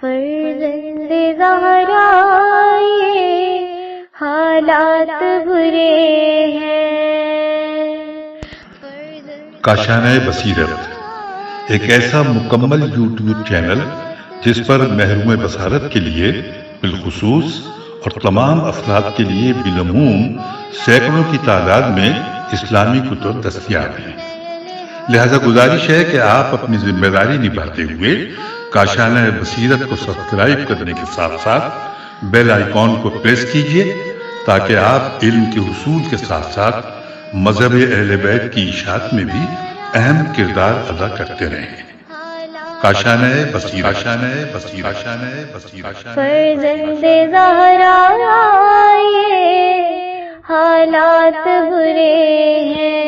فرزند زہرا یہ حالات برے ہیں۔ کاشانہ بصیرت ایک ایسا مکمل یوٹیوب چینل جس پر محروم بصارت کے لیے بالخصوص اور تمام افراد کے لیے بالعموم سینکڑوں کی تعداد میں اسلامی کتب دستیاب ہیں۔ لہذا گزارش ہے کہ آپ اپنی ذمہ داری نبھاتے ہوئے کاشانہ بصیرت کو سبسکرائب کرنے کے ساتھ ساتھ بیل آئیکن کو پریس کیجیے تاکہ آپ علم کے حصول کے ساتھ ساتھ مذہب اہل بیت کی اشاعت میں بھی اہم کردار ادا کرتے رہیں۔ کاشانہ بصیرت۔ فرزند زہرا یہ حالات برے ہیں۔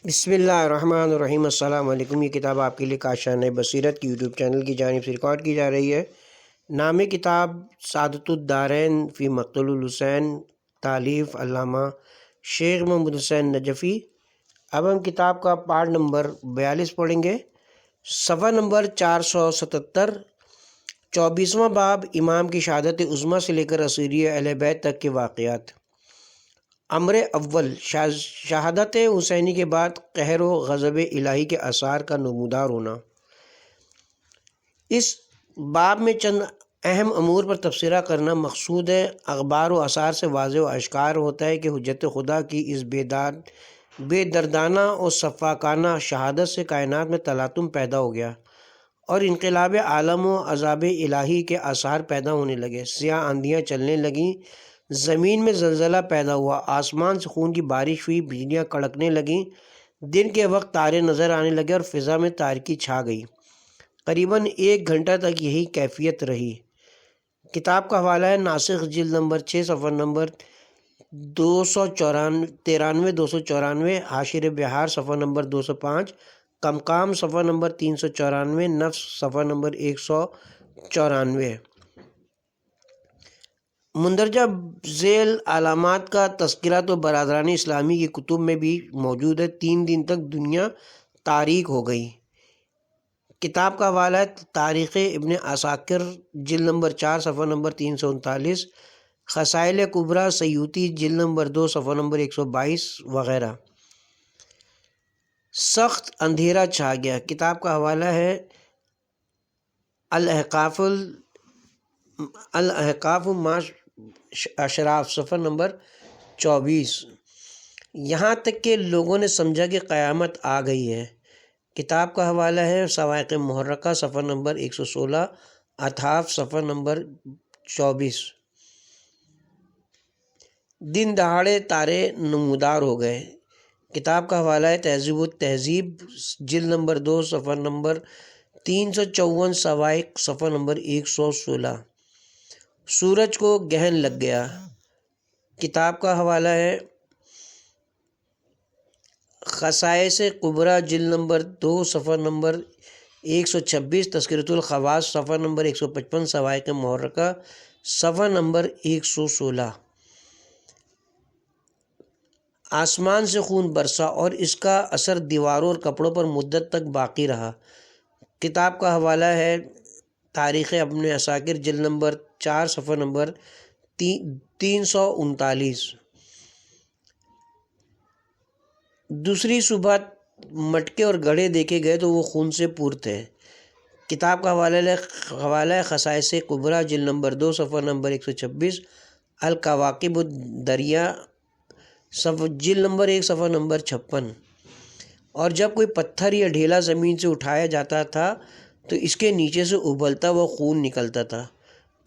بسم اللہ الرحمن الرحیم۔ السلام علیکم۔ یہ کتاب آپ کے لیے کاشانہ بصیرت کی یوٹیوب چینل کی جانب سے ریکارڈ کی جا رہی ہے۔ نام کتاب سعادت الدارین فی مقتل الحسین، تالیف علامہ شیخ محمد حسین نجفی۔ اب ہم کتاب کا پارٹ نمبر 42 پڑھیں گے، صفحہ نمبر 477، 24واں باب، امام کی شہادت عظمیٰ سے لے کر اسیری اہل بیت تک کے واقعات۔ امر اول، شہادت حسینی کے بعد قہر و غضب الہی کے آثار کا نمودار ہونا۔ اس باب میں چند اہم امور پر تبصرہ کرنا مقصود ہے۔ اخبار و آثار سے واضح و اشکار ہوتا ہے کہ حجت خدا کی اس بے دردانہ اور شفاقانہ شہادت سے کائنات میں تلاطم پیدا ہو گیا اور انقلاب عالم و عذاب الہی کے آثار پیدا ہونے لگے۔ سیاہ آندھیاں چلنے لگیں، زمین میں زلزلہ پیدا ہوا، آسمان سے خون کی بارش ہوئی، بجلیاں کڑکنے لگیں، دن کے وقت تارے نظر آنے لگے اور فضا میں تاریکی چھا گئی۔ قریباً 1 گھنٹہ تک یہی کیفیت رہی۔ کتاب کا حوالہ ہے ناسخ جلد نمبر 6 صفحہ نمبر 293-294، حاشر بہار صفحہ نمبر 205، کمقام صفحہ نمبر 394، نفس صفحہ نمبر 194۔ مندرجہ ذیل علامات کا تذکرہ تو برادران اسلامی کی کتب میں بھی موجود ہے۔ 3 دن تک دنیا تاریک ہو گئی۔ کتاب کا حوالہ ہے تاریخ ابن عساکر جلد نمبر 4 صفحہ نمبر 339، خصائل کبریٰ سیوطی جلد نمبر 2 صفحہ نمبر 122 وغیرہ۔ سخت اندھیرا چھا گیا۔ کتاب کا حوالہ ہے الاحقاف ما اشراف صفحہ نمبر 24۔ یہاں تک کہ لوگوں نے سمجھا کہ قیامت آ گئی ہے۔ کتاب کا حوالہ ہے صواعق محرقہ صفحہ نمبر 116، اطحاف صفحہ نمبر 24۔ دن دہاڑے تارے نمودار ہو گئے۔ کتاب کا حوالہ ہے تہذیب التہذیب جلد نمبر 2 صفحہ نمبر 354، صواعق صفحہ نمبر 116۔ سورج کو گہن لگ گیا۔ کتاب کا حوالہ ہے خصائص کبریٰ جلد نمبر 2 صفحہ نمبر 126، تذکرۃ الخواص صفحہ نمبر 155، صواعق محرقہ صفحہ نمبر 116۔ آسمان سے خون برسا اور اس کا اثر دیواروں اور کپڑوں پر مدت تک باقی رہا۔ کتاب کا حوالہ ہے تاریخ ابن عساکر جلد نمبر 4 صفحہ نمبر 339۔ دوسری صبح مٹکے اور گڑھے دیکھے گئے تو وہ خون سے پور تھے۔ کتاب کا حوالہ ہے خصائص کبریٰ جلد نمبر 2 صفحہ نمبر 126، الکواکب الدریہ جلد نمبر 1 صفحہ نمبر 56۔ اور جب کوئی پتھر یا ڈھیلا زمین سے اٹھایا جاتا تھا تو اس کے نیچے سے ابلتا ہوا خون نکلتا تھا۔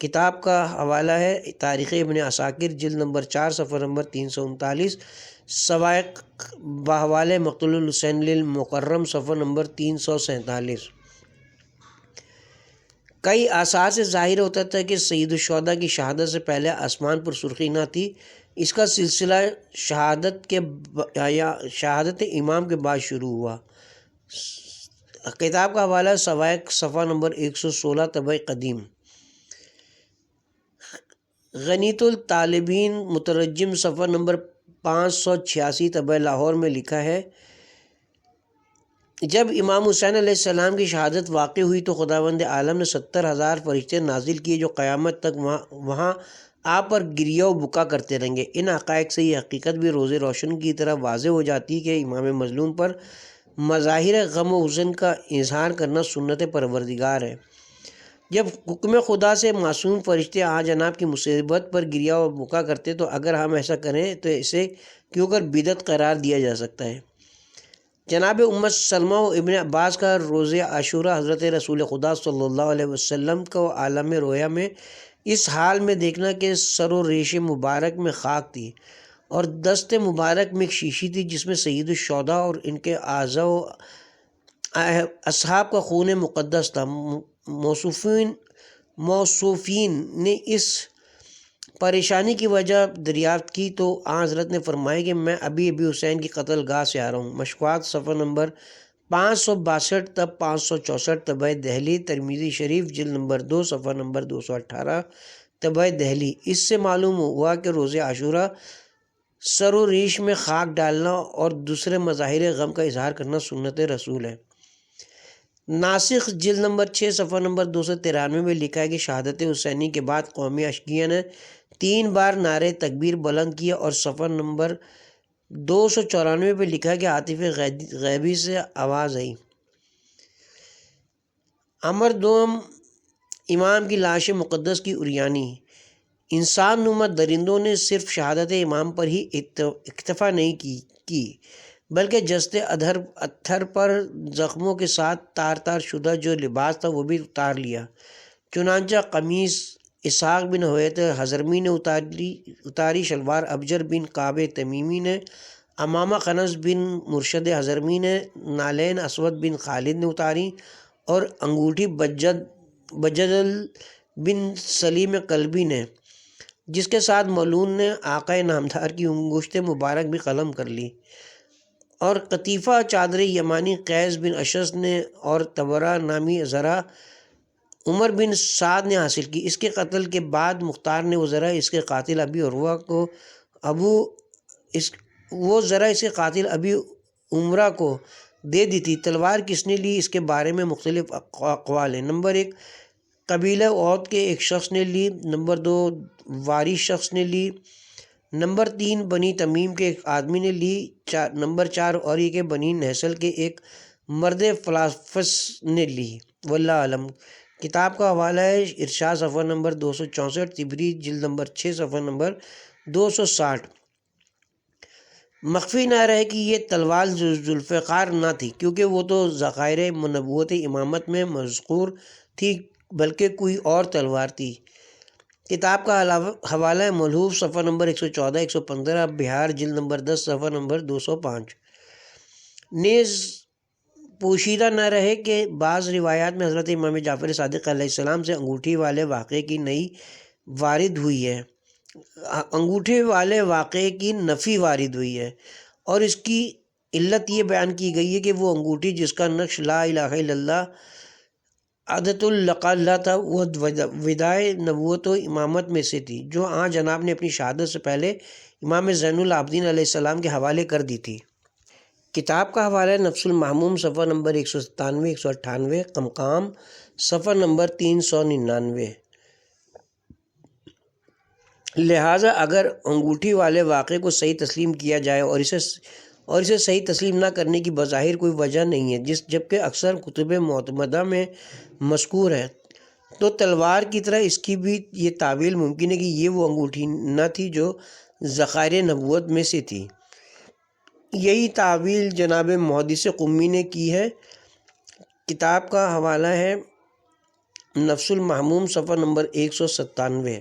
کتاب کا حوالہ ہے تاریخ ابن عساکر جلد نمبر 4 صفحہ نمبر 339، صواعق بحوالہ مقتل الحسین للمکرم صفحہ نمبر 347۔ کئی آثار سے ظاہر ہوتا تھا کہ سید الشہداء کی شہادت سے پہلے آسمان پر سرخی نہ تھی۔ اس کا سلسلہ شہادت امام کے بعد شروع ہوا۔ کتاب کا حوالہ صواعق صفحہ نمبر 116 طبع قدیم۔ غنیۃ الطالبین مترجم صفحہ نمبر 586 طبع لاہور میں لکھا ہے جب امام حسین علیہ السلام کی شہادت واقع ہوئی تو خداوند عالم نے 70,000 فرشتے نازل کیے جو قیامت تک وہاں آپ پر گریہ و بکا کرتے رہیں گے۔ ان حقائق سے یہ حقیقت بھی روز روشن کی طرح واضح ہو جاتی ہے کہ امام مظلوم پر مظاہر غم و حزن کا اظہار کرنا سنت پروردگار ہے۔ جب حکم خدا سے معصوم فرشتے جناب کی مصیبت پر گریہ و بکا کرتے تو اگر ہم ایسا کریں تو اسے کیوں کر بدعت قرار دیا جا سکتا ہے۔ جناب سلمہ و ابن عباس کا روز عاشورہ حضرت رسول خدا صلی اللہ علیہ وسلم کو عالم رویا میں اس حال میں دیکھنا کہ سر و ریش مبارک میں خاک تھی اور دست مبارک میں ایک شیشی تھی جس میں سید الشہداء اور ان کے اعضاء و اصحاب کا خون مقدس تھا۔ موصوفین نے اس پریشانی کی وجہ دریافت کی تو حضرت نے فرمایا کہ میں ابھی حسین کی قتل گاہ سے آ رہا ہوں۔ مشکوات صفحہ نمبر 562 تا 564 طبع دہلی، ترمذی شریف جلد نمبر 2 صفحہ نمبر 218 طبع دہلی۔ اس سے معلوم ہوا کہ روز عاشورہ سر و ریش میں خاک ڈالنا اور دوسرے مظاہر غم کا اظہار کرنا سنت رسول ہے۔ ناسخ جلد نمبر 6 صفحہ نمبر 293 میں لکھا ہے کہ شہادت حسینی کے بعد قومی اشقیہ نے 3 بار نعرے تکبیر بلند کیا اور صفحہ نمبر 294 پہ لکھا ہے کہ عاطف غیبی سے آواز آئی، امر دوم امام کی لاش مقدس کی اریانی۔ انسان نما درندوں نے صرف شہادت امام پر ہی اکتفا نہیں کی بلکہ جسد اتھر پر زخموں کے ساتھ تار تار شدہ جو لباس تھا وہ بھی اتار لیا۔ چنانچہ قمیص اسحاق بن حویت حضرمی نے اتاری، شلوار ابجر بن کعب تمیمی نے، امامہ قنس بن مرشد حضرمی نے، نالین اسود بن خالد نے اتاری اور انگوٹھی بجدل بن سلیم قلبی نے، جس کے ساتھ ملون نے آقا نامدار کی انگشت مبارک بھی قلم کر لی، اور قطیفہ چادر یمانی قیس بن اشس نے اور تبرہ نامی زرہ عمر بن سعد نے حاصل کی۔ اس کے قتل کے بعد مختار نے وہ ذرا اس کے قاتل ابی عمرہ کو دے دی تھی۔ تلوار کس نے لی، اس کے بارے میں مختلف اقوال ہیں۔ نمبر 1 قبیلہ اوت کے ایک شخص نے لی، نمبر 2 واری شخص نے لی، نمبر 3 بنی تمیم کے ایک آدمی نے لی، نمبر 4 اوری کے بنی نحسل کے ایک مرد فلاسفس نے لی۔ واللہ علم۔ کتاب کا حوالہ ہے ارشاد صفحہ نمبر 264، طبری جلد نمبر 6 صفحہ نمبر 260۔ مخفی نہ رہے کہ یہ تلوار ذوالفقار نہ تھی کیونکہ وہ تو ذخائر نبوت امامت میں مذکور تھی بلکہ کوئی اور تلوار تھی۔ کتاب کا حوالہ ہے ملحوف صفحہ نمبر 114 115، بہار جلد نمبر 10 صفحہ نمبر 205۔ نیز پوشیدہ نہ رہے کہ بعض روایات میں حضرت امام جعفر صادق علیہ السلام سے انگوٹھی والے واقعے کی نئی وارد ہوئی ہے، انگوٹھے والے واقعے کی نفی وارد ہوئی ہے، اور اس کی علت یہ بیان کی گئی ہے کہ وہ انگوٹھی جس کا نقش لا الہ الا اللہ عدت اللہ تھا وہ ودائے نبوت و امامت میں سے تھی جو جناب نے اپنی شہادت سے پہلے امام زین العابدین علیہ السلام کے حوالے کر دی تھی۔ کتاب کا حوالہ ہے نفس المحموم صفحہ نمبر 197 198، قمقام صفحہ نمبر 399۔ لہٰذا اگر انگوٹھی والے واقعے کو صحیح تسلیم کیا جائے اور اسے صحیح تسلیم نہ کرنے کی بظاہر کوئی وجہ نہیں ہے جبکہ اکثر کتب معتمدہ میں مذکور ہے، تو تلوار کی طرح اس کی بھی یہ تعویل ممکن ہے کہ یہ وہ انگوٹھی نہ تھی جو ذخائر نبوت میں سے تھی۔ یہی تعویل جناب محدث قمی نے کی ہے۔ کتاب کا حوالہ ہے نفس المحموم صفحہ نمبر 197۔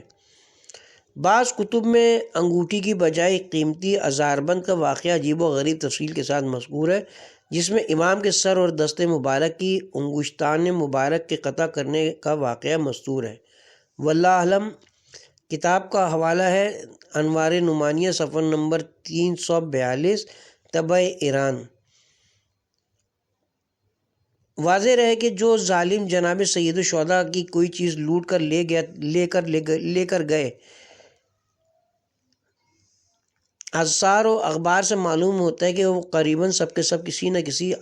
بعض کتب میں انگوٹھی کی بجائے قیمتی ازاربند کا واقعہ عجیب و غریب تفصیل کے ساتھ مذکور ہے، جس میں امام کے سر اور دست مبارک کی انگشتان مبارک کے قطع کرنے کا واقعہ مستور ہے۔ واللہ اعلم۔ کتاب کا حوالہ ہے انوار نعمانیہ صفحہ نمبر 342 طبع ایران۔ واضح رہے کہ جو ظالم جناب سید الشہداء کی کوئی چیز لوٹ کر لے کر گئے، آثار و اخبار سے معلوم ہوتا ہے کہ وہ قریباً سب کے سب کسی نہ کسی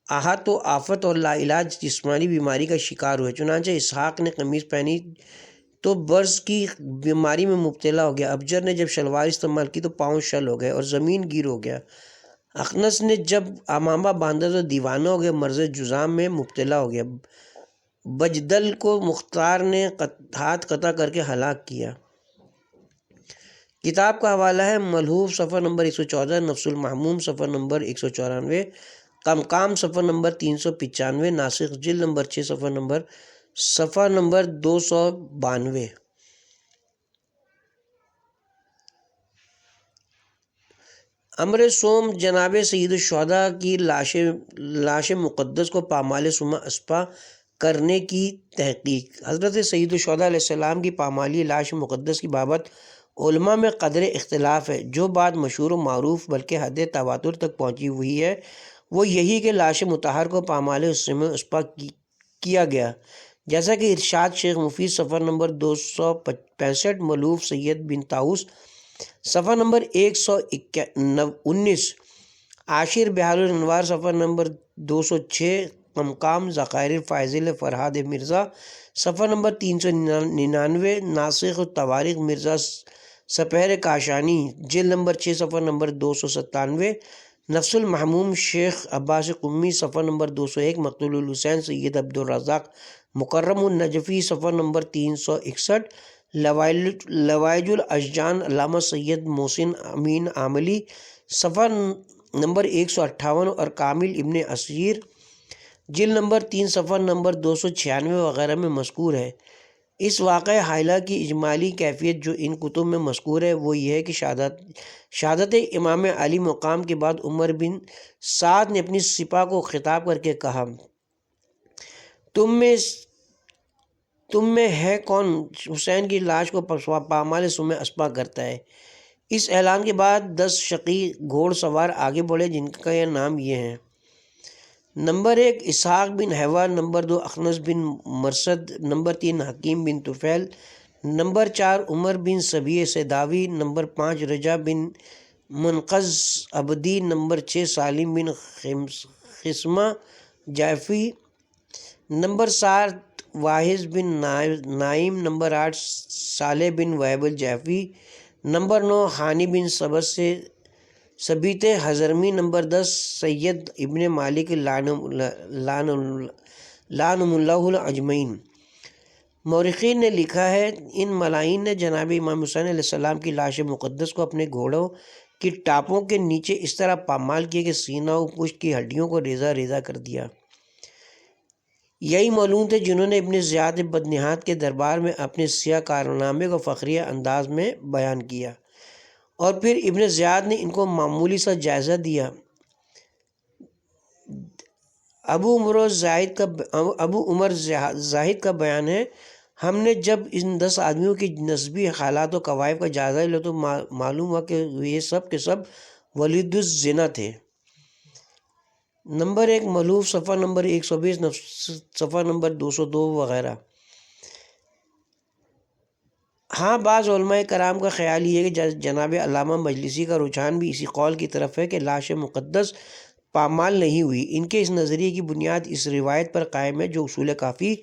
آہت و آفت اور لا علاج جسمانی بیماری کا شکار ہوئے۔ چنانچہ اسحاق نے قمیص پہنی تو برص کی بیماری میں مبتلا ہو گیا، ابجر نے جب شلوار استعمال کی تو پاؤں شل ہو گئے اور زمین گیر ہو گیا، اخنس نے جب امامہ باندھا تو دیوانہ ہو گیا، مرض جذام میں مبتلا ہو گیا، بجدل کو مختار نے ہاتھ قطع کر کے ہلاک کیا۔ کتاب کا حوالہ ہے ملحوف صفحہ نمبر 114، نفس المحموم صفحہ نمبر 194، قمقام صفحہ نمبر 395، ناسخ جلد نمبر 6 صفحہ نمبر 292۔ امر سوم جناب سید الشہداء کی لاش مقدس کو پامال سمہ اسپا کرنے کی تحقیق۔ حضرت سید الشہداء علیہ السلام کی پامالی لاش مقدس کی بابت علماء میں قدر اختلاف ہے۔ جو بات مشہور و معروف بلکہ حد تواتر تک پہنچی ہوئی ہے وہ یہی کہ لاش مطہر کو پامال سمہ اسپا کیا گیا، جیسا کہ ارشاد شیخ مفید صفحہ نمبر 265، ملوف سید بن طاؤس صفحہ نمبر 119، عاشر بحال الانوار صفحہ نمبر 206، قمقام ذخائر فائزل فرہاد مرزا صفحہ نمبر 399، ناسخ التواریخ مرزا سپہر کاشانی جلد نمبر 6 صفحہ نمبر 297، نفس المحموم شیخ عباس قمی صفحہ نمبر 201، مقتول الحسین سید عبدالرزاق مکرم النجفی صفحہ نمبر 361، لوائج الاشجان علامہ سید محسن امین عاملی صفحہ نمبر 158 اور کامل ابن اسیر جلد نمبر 3 صفحہ نمبر 296 وغیرہ میں مذکور ہے۔ اس واقعہ حائلہ کی اجمالی کیفیت جو ان کتب میں مذکور ہے وہ یہ ہے کہ شہادت امام علی مقام کے بعد عمر بن سعد نے اپنی سپاہ کو خطاب کر کے کہا، تم میں ہے کون حسین کی لاش کو پامال سمہ اسپا کرتا ہے؟ اس اعلان کے بعد 10 شقی گھوڑ سوار آگے بڑھے جن کا یہ نام یہ ہیں: نمبر 1 اسحاق بن حیوہ، نمبر 2 اخنس بن مرثد، نمبر 3 حکیم بن طفیل، نمبر 4 عمر بن سبیع سیداوی، نمبر 5 رجا بن منقذ عبدی، نمبر 6 سالم بن خسمہ جعفی، نمبر 7 واحد بن نائم، نمبر 8 صالح بن وہب الجعفی، نمبر 9 حانی بن ثبیت حضرمی، نمبر 10 سید ابن مالک لعنہم اللہ اجمعین۔ مورخین نے لکھا ہے ان ملائین نے جناب امام حسین علیہ السلام کی لاش مقدس کو اپنے گھوڑوں کی ٹاپوں کے نیچے اس طرح پامال کیا کہ سینہ و پشت کی ہڈیوں کو ریزہ ریزہ کر دیا۔ یہی معلوم تھے جنہوں نے ابن زیاد بدنہاد کے دربار میں اپنے سیاہ کارنامے کو فخریہ انداز میں بیان کیا، اور پھر ابن زیاد نے ان کو معمولی سا جائزہ دیا۔ ابو عمر زاہد کا بیان ہے، ہم نے جب ان 10 آدمیوں کی نسبی حالات و قوائف کا جائزہ لیا تو معلوم ہوا کہ یہ سب کے سب ولید الزنا تھے۔ نمبر 1 ملحوف صفحہ نمبر 120، صفحہ نمبر 202 وغیرہ۔ ہاں بعض علماء کرام کا خیال یہ ہے کہ جناب علامہ مجلسی کا رجحان بھی اسی قول کی طرف ہے کہ لاش مقدس پامال نہیں ہوئی۔ ان کے اس نظریے کی بنیاد اس روایت پر قائم ہے جو اصول کافی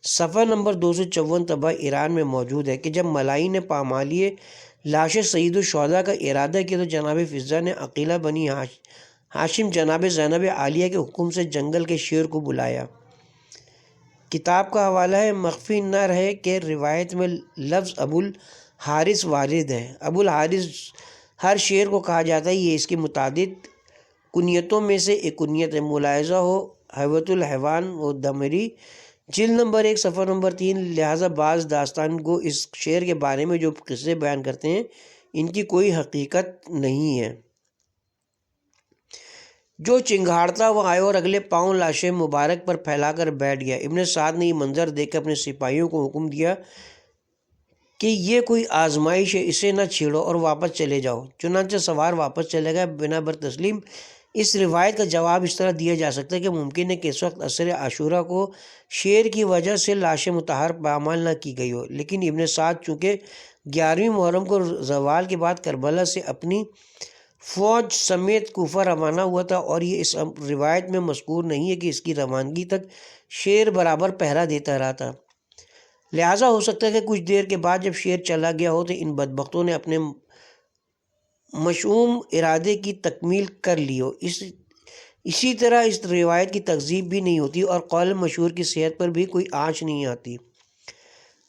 صفحہ نمبر 254 طبع ایران میں موجود ہے کہ جب ملائی نے پامالی لاش سید الشہداء کا ارادہ کیا تو جناب فضہ نے عقیلہ بنی ہاشم جناب زینب عالیہ کے حکم سے جنگل کے شیر کو بلایا۔ کتاب کا حوالہ ہے مخفی نہ رہے کہ روایت میں لفظ ابو الحارث وارد ہے۔ ابو الحارث ہر شیر کو کہا جاتا ہے، یہ اس کی متعدد کنیتوں میں سے ایک کنیت ہے۔ ملاحظہ ہو حیوۃ الحیوان و دمری جلد نمبر 1 صفحہ نمبر 3۔ لہٰذا بعض داستان گو اس شیر کے بارے میں جو قصے بیان کرتے ہیں ان کی کوئی حقیقت نہیں ہے۔ جو چنگھاڑتا وہ آئے اور اگلے پاؤں لاش مبارک پر پھیلا کر بیٹھ گیا۔ ابن سعد نے یہ منظر دیکھ کر اپنے سپاہیوں کو حکم دیا کہ یہ کوئی آزمائش ہے، اسے نہ چھیڑو اور واپس چلے جاؤ۔ چنانچہ سوار واپس چلے گئے۔ بنا بر تسلیم اس روایت کا جواب اس طرح دیا جا سکتا ہے کہ ممکن ہے کہ اس وقت عصر عاشورہ کو شیر کی وجہ سے لاش مطہر پامال نہ کی گئی ہو، لیکن ابن سعد چونکہ 11ویں محرم کو زوال کے بعد کربلا سے اپنی فوج سمیت کوفہ روانہ ہوا تھا، اور یہ اس روایت میں مذکور نہیں ہے کہ اس کی روانگی تک شیر برابر پہرا دیتا رہا تھا۔ لہٰذا ہو سکتا ہے کہ کچھ دیر کے بعد جب شیر چلا گیا ہو تو ان بدبختوں نے اپنے مشؤوم ارادے کی تکمیل کر لی ہو۔ اسی طرح اس روایت کی تکذیب بھی نہیں ہوتی اور قول مشہور کی صحت پر بھی کوئی آنچ نہیں آتی۔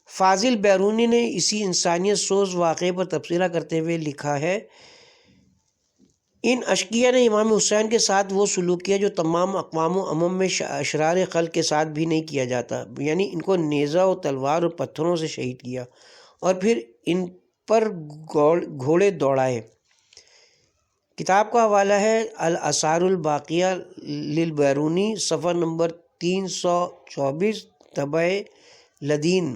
فاضل بیرونی نے اسی انسانیت سوز واقعے پر تبصرہ کرتے ہوئے لکھا ہے، ان اشقیاء نے امام حسین کے ساتھ وہ سلوک کیا جو تمام اقوام و امم میں اشرار خلق کے ساتھ بھی نہیں کیا جاتا، یعنی ان کو نیزہ و تلوار اور پتھروں سے شہید کیا اور پھر ان پر گھوڑے دوڑائے۔ کتاب کا حوالہ ہے الآثار الباقیہ للبیرونی، صفحہ نمبر 324، طبع لدین۔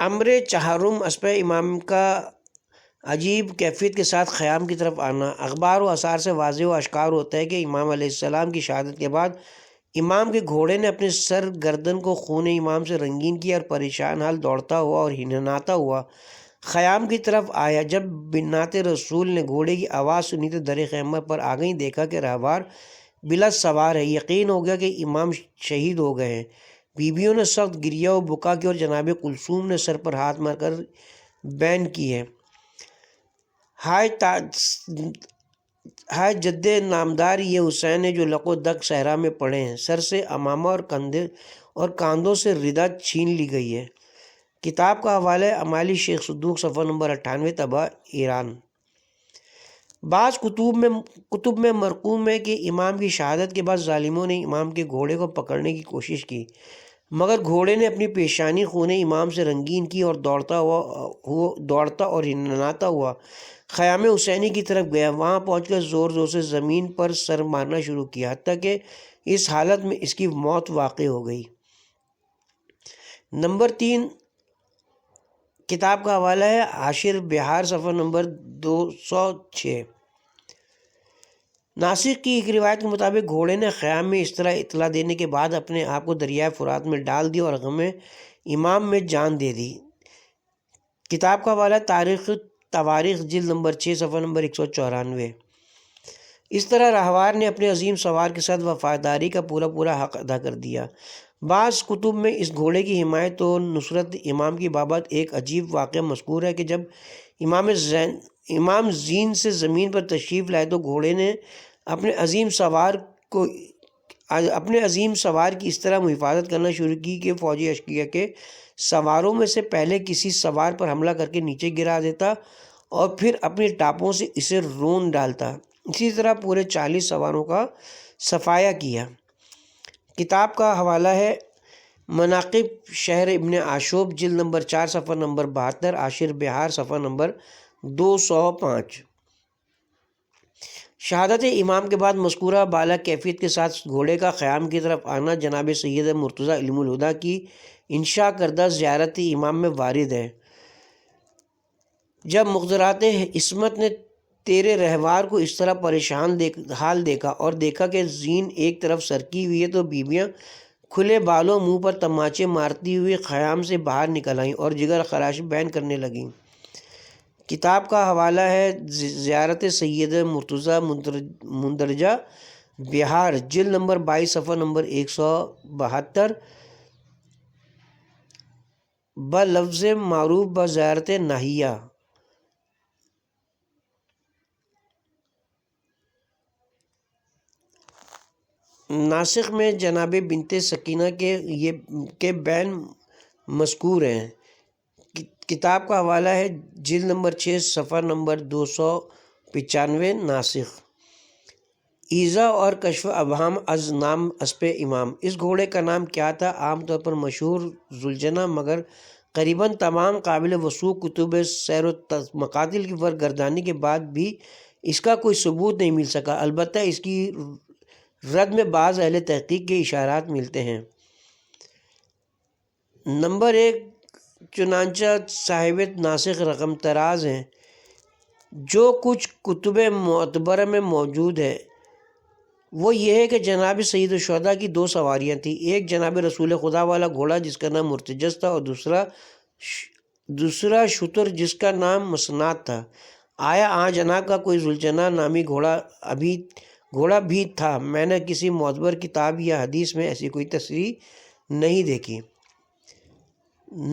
امر چہارم اسپہ امام کا عجیب کیفیت کے ساتھ خیام کی طرف آنا۔ اخبار و آثار سے واضح و اشکار ہوتا ہے کہ امام علیہ السلام کی شہادت کے بعد امام کے گھوڑے نے اپنے سر گردن کو خون امام سے رنگین کیا اور پریشان حال دوڑتا ہوا اور ہنہناتا ہوا خیام کی طرف آیا۔ جب بنات رسول نے گھوڑے کی آواز سنی تو در خیمہ پر آ گئی، دیکھا کہ راہوار بلا سوار ہے، یقین ہو گیا کہ امام شہید ہو گئے ہیں۔ بیویوں نے سخت گریہ و بکا کی اور جناب کلثوم نے سر پر ہاتھ مار کر بین کی ہے، ہائے جد نامدار یہ حسین ہے جو لق و دق صحرا میں پڑے ہیں، سر سے امامہ اور کاندھوں سے ردا چھین لی گئی ہے۔ کتاب کا حوالہ ہے امالی شیخ صدوق، صفحہ نمبر 98، طبع ایران۔ بعض کتب میں مرقوم ہے کہ امام کی شہادت کے بعد ظالموں نے امام کے گھوڑے کو پکڑنے کی کوشش کی، مگر گھوڑے نے اپنی پیشانی خون امام سے رنگین کی اور دوڑتا اور ہنہناتا ہوا خیام حسینی کی طرف گیا۔ وہاں پہنچ کر زور زور سے زمین پر سر مارنا شروع کیا، حتیٰ کہ اس حالت میں اس کی موت واقع ہو گئی۔ نمبر 3 کتاب کا حوالہ ہے عاشر بہار، صفحہ نمبر 206۔ ناسخ کی ایک روایت کے مطابق گھوڑے نے خیام میں اس طرح اطلاع دینے کے بعد اپنے آپ کو دریائے فرات میں ڈال دیا اور غم امام میں جان دے دی۔ کتاب کا حوالہ تواریخ جلد نمبر 6، صفحہ نمبر 194۔ اس طرح راہوار نے اپنے عظیم سوار کے ساتھ وفاداری کا پورا حق ادا کر دیا۔ بعض کتب میں اس گھوڑے کی حمایت و نصرت امام کی بابت ایک عجیب واقعہ مذکور ہے کہ جب امام زین سے زمین پر تشریف لائے تو گھوڑے نے اپنے عظیم سوار کی اس طرح محافظت کرنا شروع کی کہ فوجی اشقیاء کے سواروں میں سے پہلے کسی سوار پر حملہ کر کے نیچے گرا دیتا اور پھر اپنی ٹاپوں سے اسے رون ڈالتا۔ اسی طرح پورے 40 سواروں کا صفایا کیا۔ کتاب کا حوالہ ہے مناقب شہر ابن عاشوب، جلد نمبر 4، صفحہ نمبر 72، عاشر بہار، صفحہ نمبر 205۔ شہادت امام کے بعد مذکورہ بالا کیفیت کے ساتھ گھوڑے کا خیام کی طرف آنا جناب سید مرتضیٰ علم الہدیٰ کی انشاء کردہ زیارت امام میں وارد ہے۔ جب مقدرات عصمت نے تیرے رہوار کو اس طرح پریشان حال دیکھا اور دیکھا کہ زین ایک طرف سرکی ہوئی ہے تو بیویاں کھلے بالوں منہ پر تماچے مارتی ہوئی خیام سے باہر نکل آئیں اور جگر خراش بیان کرنے لگیں۔ کتاب کا حوالہ ہے زیارت سید مرتضیٰ مندرجہ بہار، جلد نمبر 22، صفحہ نمبر 172، بلفظ معروف بزیارت ناہیہ۔ ناسخ میں جناب بنت سکینہ کے بین مذکور ہیں۔ کتاب کا حوالہ ہے جلد نمبر 6، صفحہ نمبر 295۔ ناسخ ایذا اور کشف ابہام از نام اسپِ امام۔ اس گھوڑے کا نام کیا تھا؟ عام طور پر مشہور ذوالجناح، مگر قریباً تمام قابل وثوق کتب سیر و مقاتل کی ورگردانی کے بعد بھی اس کا کوئی ثبوت نہیں مل سکا، البتہ اس کی رد میں بعض اہل تحقیق کے اشارات ملتے ہیں۔ نمبر 1 چنانچہ صاحب ناسخ رقم طراز ہیں، جو کچھ کتب معتبرہ میں موجود ہے وہ یہ ہے کہ جناب سید الشہداء کی 2 سواریاں تھیں، ایک جناب رسول خدا والا گھوڑا جس کا نام مرتجز تھا، اور دوسرا شتر جس کا نام مسناد تھا۔ آیا جناب کا کوئی ذوالجناح نامی گھوڑا بھی تھا؟ میں نے کسی معتبر کتاب یا حدیث میں ایسی کوئی تصریح نہیں دیکھی۔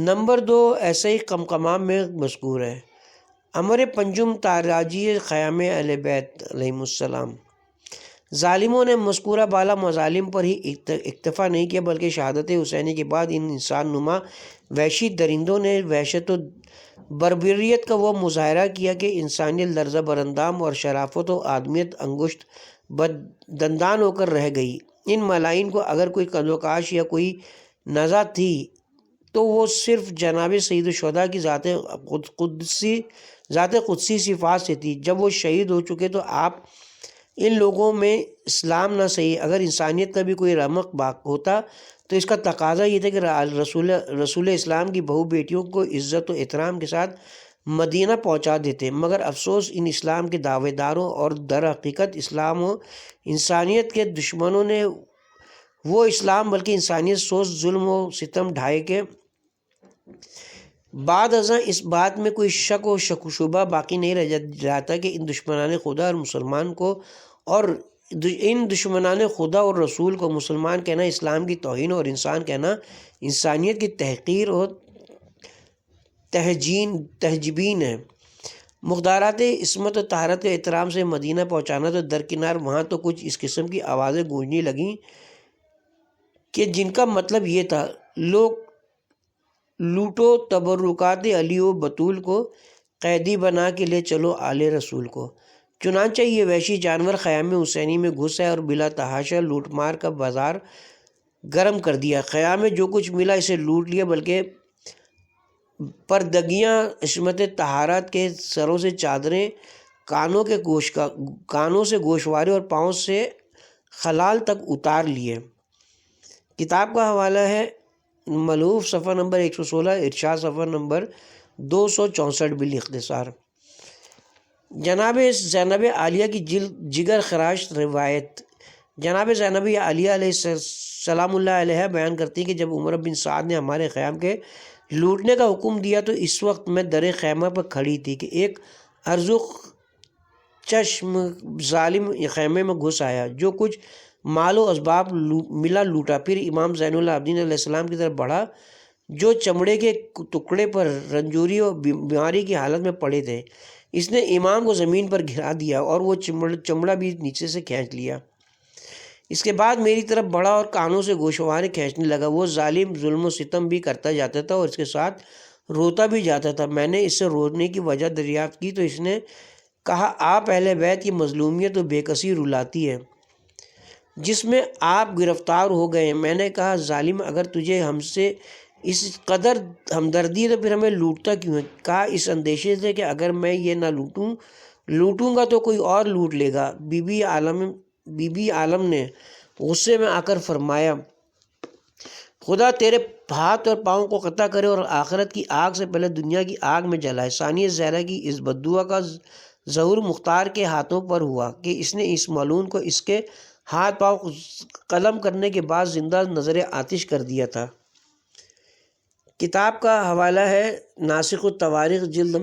نمبر 2 ایسے ہی قمقمام میں مذکور ہے۔ امر پنجم تاراجی خیام اہل بیت علیہم السلام۔ ظالموں نے مذکورہ بالا مظالم پر ہی اکتفا نہیں کیا، بلکہ شہادت حسینی کے بعد ان انسان نما وحشی درندوں نے وحشت و بربریت کا وہ مظاہرہ کیا کہ انسانیت لرزہ براندام اور شرافت و آدمیت انگشت دندان ہو کر رہ گئی۔ ان ملائن کو اگر کوئی قدوکاش یا کوئی نزع تھی تو وہ صرف جناب سید الشہداء کی ذات قدسی صفات سے تھی۔ جب وہ شہید ہو چکے تو آپ ان لوگوں میں اسلام نہ صحیح، اگر انسانیت کا بھی کوئی رمق ہوتا تو اس کا تقاضا یہ تھا کہ رسول اسلام کی بہو بیٹیوں کو عزت و احترام کے ساتھ مدینہ پہنچا دیتے، مگر افسوس ان اسلام کے دعوے داروں اور در حقیقت اسلام و انسانیت کے دشمنوں نے وہ اسلام بلکہ انسانیت سوز ظلم و ستم ڈھائے کے بعد ازاں اس بات میں کوئی شک و شبہ باقی نہیں رہا تھا کہ ان دشمنان خدا اور مسلمان کو اور ان دشمنان خدا اور رسول کو مسلمان کہنا اسلام کی توہین اور انسان کہنا انسانیت کی تحقیر اور تہجبین ہے۔ مقدارات عصمت و طہارت و احترام سے مدینہ پہنچانا تو درکنار، وہاں تو کچھ اس قسم کی آوازیں گونجنے لگیں کہ جن کا مطلب یہ تھا، لوگ لوٹو تبرکات علی و بطول کو، قیدی بنا کے لے چلو آل رسول کو۔ چنانچہ یہ وحشی جانور خیام حسینی میں گھس آئے اور بلا تحاشا لوٹ مار کا بازار گرم کر دیا۔ خیام میں جو کچھ ملا اسے لوٹ لیا، بلکہ پردگیاں، عصمت طہارت کے سروں سے چادریں، کانوں سے گوشوارے اور پاؤں سے خلال تک اتار لیے۔ کتاب کا حوالہ ہے ملوف صفحہ نمبر 116، ارشاد صفحہ نمبر 264 بالاختصار۔ جناب زینب عالیہ کی جگر خراش روایت۔ جناب زینب عالیہ علیہ السلام اللہ علیہ بیان کرتی ہیں کہ جب عمر بن سعد نے ہمارے خیام کے لوٹنے کا حکم دیا تو اس وقت میں در خیمہ پر کھڑی تھی کہ ایک ارزق چشم ظالم خیمے میں گھس آیا، جو کچھ مال و اسباب ملا لوٹا، پھر امام زین العابدین علیہ السلام کی طرف بڑھا جو چمڑے کے ٹکڑے پر رنجوری اور بیماری کی حالت میں پڑے تھے۔ اس نے امام کو زمین پر گرا دیا اور وہ چمڑا بھی نیچے سے کھینچ لیا۔ اس کے بعد میری طرف بڑھا اور کانوں سے گوشوارے کھینچنے لگا۔ وہ ظالم ظلم و ستم بھی کرتا جاتا تھا اور اس کے ساتھ روتا بھی جاتا تھا۔ میں نے اس سے رونے کی وجہ دریافت کی تو اس نے کہا، آپ اہل بیت کی مظلومیت و بے کسی رلاتی ہے جس میں آپ گرفتار ہو گئے۔ میں نے کہا، ظالم اگر تجھے ہم سے اس قدر ہمدردی ہے تو پھر ہمیں لوٹتا کیوں ہے؟ کہا، اس اندیشے سے کہ اگر میں یہ نہ لوٹوں گا تو کوئی اور لوٹ لے گا۔ بی بی عالم نے غصے میں آ کر فرمایا، خدا تیرے ہاتھ اور پاؤں کو قطع کرے اور آخرت کی آگ سے پہلے دنیا کی آگ میں جلائے۔ ثانیہ زہرا کی اس بددعا کا ظہور مختار کے ہاتھوں پر ہوا کہ اس نے اس ملعون کو اس کے ہاتھ پاؤں قلم کرنے کے بعد زندہ نظر آتش کر دیا تھا۔ کتاب کا حوالہ ہے ناسخ التواریخ جلد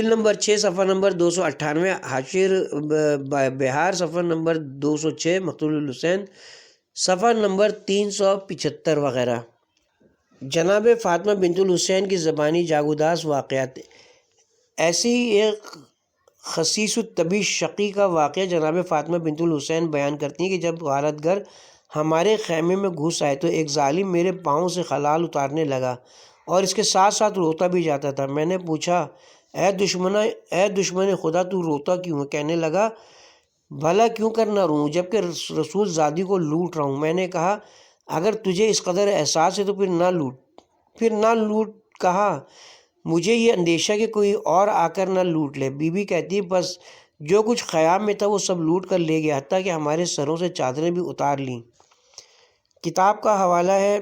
نمبر 6 صفحہ نمبر 298، حاشر بہار صفحہ نمبر 206، مقتول الحسین صفحہ نمبر 375 وغیرہ۔ جناب فاطمہ بنت الحسین کی زبانی جاگوداز واقعات۔ ایسی ایک خسیس الطبی شقی کا واقعہ جناب فاطمہ بنت الحسین بیان کرتی ہیں کہ جب غارت گر ہمارے خیمے میں گھس آئے تو ایک ظالم میرے پاؤں سے خلال اتارنے لگا اور اس کے ساتھ ساتھ روتا بھی جاتا تھا۔ میں نے پوچھا، اے دشمن خدا تو روتا کیوں ہے؟ کہنے لگا، بھلا کیوں کر نہ روں جبکہ رسول زادی کو لوٹ رہا ہوں۔ میں نے کہا، اگر تجھے اس قدر احساس ہے تو پھر نہ لوٹ۔ کہا، مجھے یہ اندیشہ کہ کوئی اور آ کر نہ لوٹ لے۔ بی بی کہتی، بس جو کچھ خیام میں تھا وہ سب لوٹ کر لے گیا، حتیٰ کہ ہمارے سروں سے چادریں بھی اتار لیں۔ کتاب کا حوالہ ہے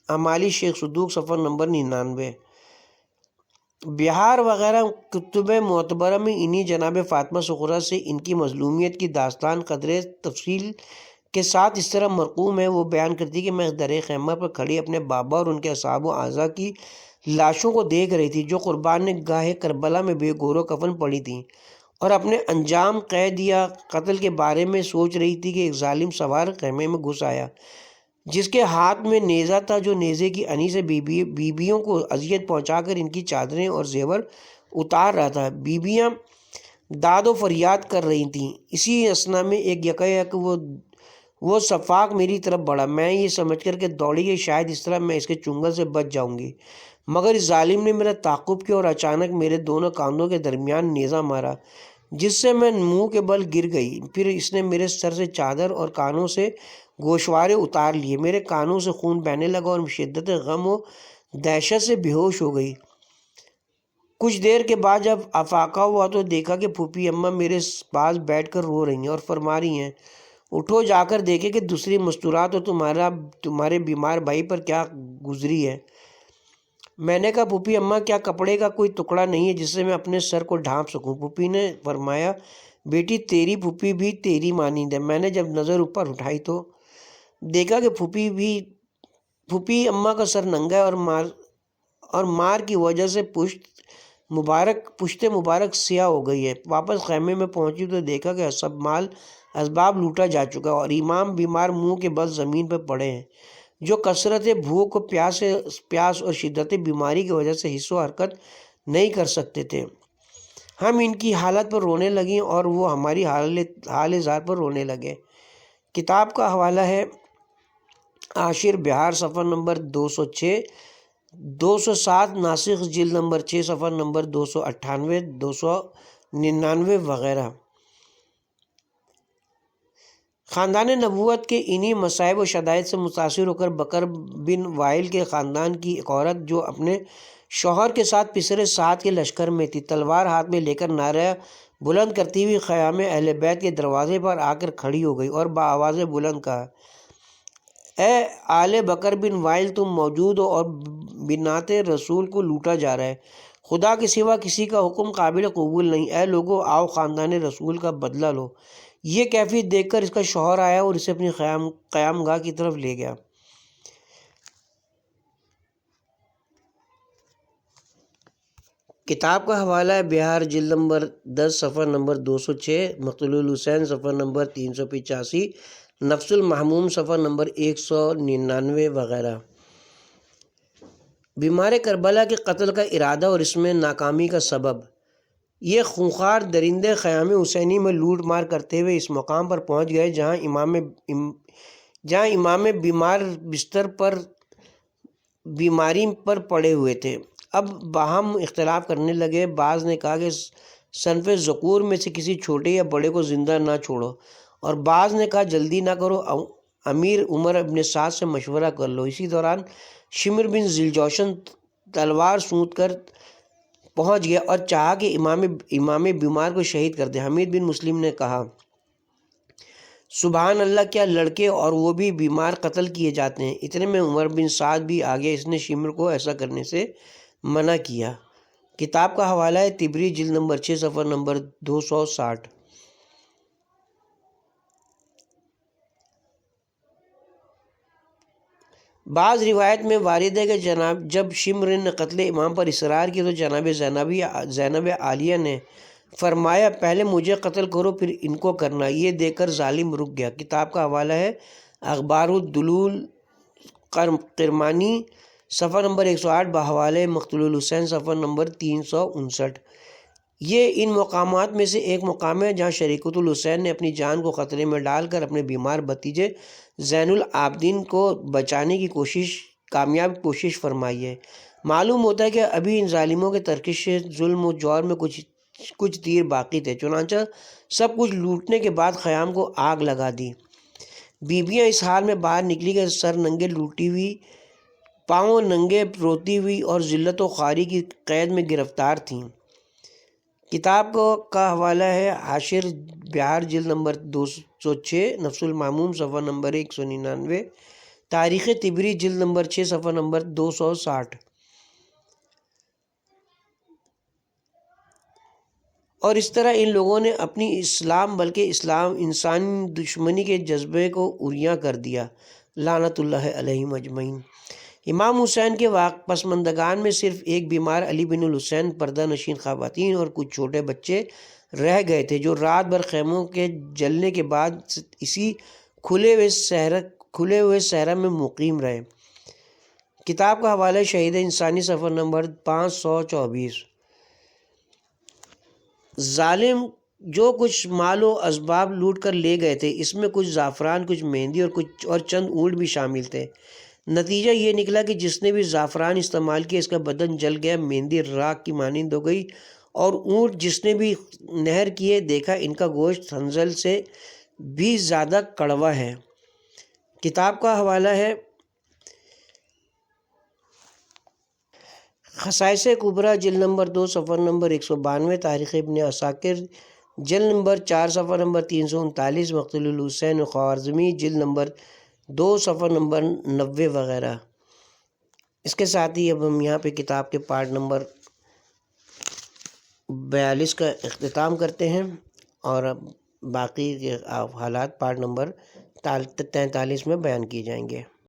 اعمال شیخ صدوق صفحہ نمبر 99۔ بہار وغیرہ کتب معتبرہ میں انہی جناب فاطمہ زہرا سے ان کی مظلومیت کی داستان قدر تفصیل کے ساتھ اس طرح مرقوم ہے۔ وہ بیان کرتی کہ میں در خیمہ پر کھڑی اپنے بابا اور ان کے اصحاب و اعضاء کی لاشوں کو دیکھ رہی تھی جو قربان گاہ کربلا میں بے گور و کفن پڑی تھیں، اور اپنے انجام قید یا قتل کے بارے میں سوچ رہی تھی کہ ایک ظالم سوار خیمے میں گھس آیا جس کے ہاتھ میں نیزہ تھا، جو نیزے کی انی سے بیبیوں کو اذیت پہنچا کر ان کی چادریں اور زیور اتار رہا تھا۔ بیبیاں داد و فریاد کر رہی تھیں۔ اسی اثنا میں ایک یکایک وہ صفاق میری طرف بڑھا۔ میں یہ سمجھ کر کہ دوڑی کہ شاید اس طرح میں اس کے چنگل سے بچ جاؤں گی، مگر اس ظالم نے میرا تعاقب کیا اور اچانک میرے دونوں کاندھوں کے درمیان نیزہ مارا، جس سے میں منہ کے بل گر گئی۔ پھر اس نے میرے سر سے چادر اور کانوں سے گوشوارے اتار لیے۔ میرے کانوں سے خون بہنے لگا اور شدت غم و دہشت سے بے ہوش ہو گئی۔ کچھ دیر کے بعد جب افاقہ ہوا تو دیکھا کہ پھوپھی اماں میرے پاس بیٹھ کر رو رہی ہیں اور فرما رہی ہیں، اٹھو جا کر دیکھے کہ دوسری مستورات اور تمہارے بیمار بھائی پر کیا گزری ہے۔ میں نے کہا، پھوپھی اماں کیا کپڑے کا کوئی ٹکڑا نہیں ہے جس سے میں اپنے سر کو ڈھانپ سکوں؟ پھوپھی نے فرمایا، بیٹی تیری پھوپھی بھی تیری مانند ہے۔ میں نے جب نظر اوپر اٹھائی تو دیکھا کہ پھوپھی اماں کا سر ننگا ہے اور مار کی وجہ سے پشت مبارک سیاہ ہو گئی ہے۔ واپس خیمے میں پہنچی تو دیکھا کہ سب مال اسباب لوٹا جا چکا اور امام بیمار منہ کے بل زمین پر پڑے ہیں، جو کثرت بھوک و پیاس اور شدت بیماری کی وجہ سے حس و حرکت نہیں کر سکتے تھے۔ ہم ان کی حالت پر رونے لگیں اور وہ ہماری حال زار پر رونے لگے۔ کتاب کا حوالہ ہے عاشر بہار صفحہ نمبر 206، 207 ناسخ جلد نمبر 6 صفحہ نمبر 298، 299 وغیرہ۔ خاندان نبوت کے انہی مصائب و شدائد سے متاثر ہو کر بکر بن وائل کے خاندان کی ایک عورت جو اپنے شوہر کے ساتھ پسرے سعد کے لشکر میں تھی، تلوار ہاتھ میں لے کر نعرہ بلند کرتی ہوئی خیام اہل بیت کے دروازے پر آ کر کھڑی ہو گئی اور بآواز بلند کہا، اے آل بکر بن وائل، تم موجود ہو اور بنات رسول کو لوٹا جا رہا ہے۔ خدا کے سوا کسی کا حکم قابل قبول نہیں۔ اے لوگو، آؤ خاندان رسول کا بدلہ لو۔ یہ کیفیت دیکھ کر اس کا شوہر آیا اور اسے اپنی قیام گاہ کی طرف لے گیا۔ کتاب کا حوالہ ہے بہار جلد نمبر 10 صفحہ نمبر 206، مقتول الحسین صفحہ نمبر 385، نفس المحموم صفحہ نمبر 199 وغیرہ۔ بیمار کربلا کے قتل کا ارادہ اور اس میں ناکامی کا سبب۔ یہ خونخوار درندے خیام حسینی میں لوٹ مار کرتے ہوئے اس مقام پر پہنچ گئے جہاں امام بیمار بستر پر بیماری پر پڑے ہوئے تھے۔ اب باہم اختلاف کرنے لگے۔ بعض نے کہا کہ صنف ذکور میں سے کسی چھوٹے یا بڑے کو زندہ نہ چھوڑو، اور بعض نے کہا جلدی نہ کرو، امیر عمر ابن سعد سے مشورہ کر لو۔ اسی دوران شمر بن ذیلجوشن تلوار سونت کر پہنچ گیا اور چاہا کہ امام بیمار کو شہید کر دے۔ حمید بن مسلم نے کہا، سبحان اللہ، کیا لڑکے اور وہ بھی بیمار قتل کیے جاتے ہیں؟ اتنے میں عمر بن سعد بھی آ گیا۔ اس نے شمر کو ایسا کرنے سے منع کیا۔ کتاب کا حوالہ ہے طبری جلد نمبر 6 صفحہ نمبر 260۔ بعض روایت میں وارد ہے کہ جب شمر نے قتل امام پر اصرار کیا تو جناب زینب عالیہ نے فرمایا، پہلے مجھے قتل کرو پھر ان کو کرنا۔ یہ دیکھ کر ظالم رک گیا۔ کتاب کا حوالہ ہے اخبار الدلول کرمانی صفحہ نمبر 108، بحوالہ مقتول الحسین صفحہ نمبر 359۔ یہ ان مقامات میں سے ایک مقام ہے جہاں شریکت الحسین نے اپنی جان کو خطرے میں ڈال کر اپنے بیمار بھتیجے زین العابدین کو بچانے کی کامیاب کوشش فرمائی ہے۔ معلوم ہوتا ہے کہ ابھی ان ظالموں کے ترکش ظلم و جور میں کچھ دیر باقی تھے، چنانچہ سب کچھ لوٹنے کے بعد خیام کو آگ لگا دی۔ بیویاں اس حال میں باہر نکلی کہ سر ننگے لوٹی ہوئی، پاؤں ننگے روتی ہوئی اور ذلت و خواری کی قید میں گرفتار تھیں۔ کتاب کا حوالہ ہے عاشر بہار جلد نمبر 206، نفس المحموم صفحہ نمبر 199، تاریخ طبری جلد نمبر 6 صفحہ نمبر 260۔ اور اس طرح ان لوگوں نے اپنی اسلام بلکہ اسلام انسانی دشمنی کے جذبے کو عریاں کر دیا، لعنت اللہ علیہم اجمعین۔ امام حسین کے پسماندگان میں صرف ایک بیمار علی بن الحسین، پردہ نشین خواتین اور کچھ چھوٹے بچے رہ گئے تھے، جو رات بھر خیموں کے جلنے کے بعد اسی کھلے ہوئے صحرا میں مقیم رہے۔ کتاب کا حوالہ شہید انسانی صفحہ نمبر 524۔ ظالم جو کچھ مال و اسباب لوٹ کر لے گئے تھے، اس میں کچھ زعفران، کچھ مہندی اور چند اونٹ بھی شامل تھے۔ نتیجہ یہ نکلا کہ جس نے بھی زعفران استعمال کیا اس کا بدن جل گیا، مہندی راکھ کی مانند ہو گئی، اور اونٹ جس نے بھی نہر کیے دیکھا ان کا گوشت حنظل سے بھی زیادہ کڑوا ہے۔ کتاب کا حوالہ ہے خصائص کبریٰ، جلد نمبر 2 صفحہ نمبر 192، تاریخ ابن عساکر جلد نمبر 4 صفحہ نمبر 339، مقتل الحسین خوارزمی جلد نمبر 2 صفحہ نمبر 90 وغیرہ۔ اس کے ساتھ ہی اب ہم یہاں پہ کتاب کے پارٹ نمبر 42 کا اختتام کرتے ہیں، اور اب باقی حالات پارٹ نمبر 43 میں بیان کیے جائیں گے۔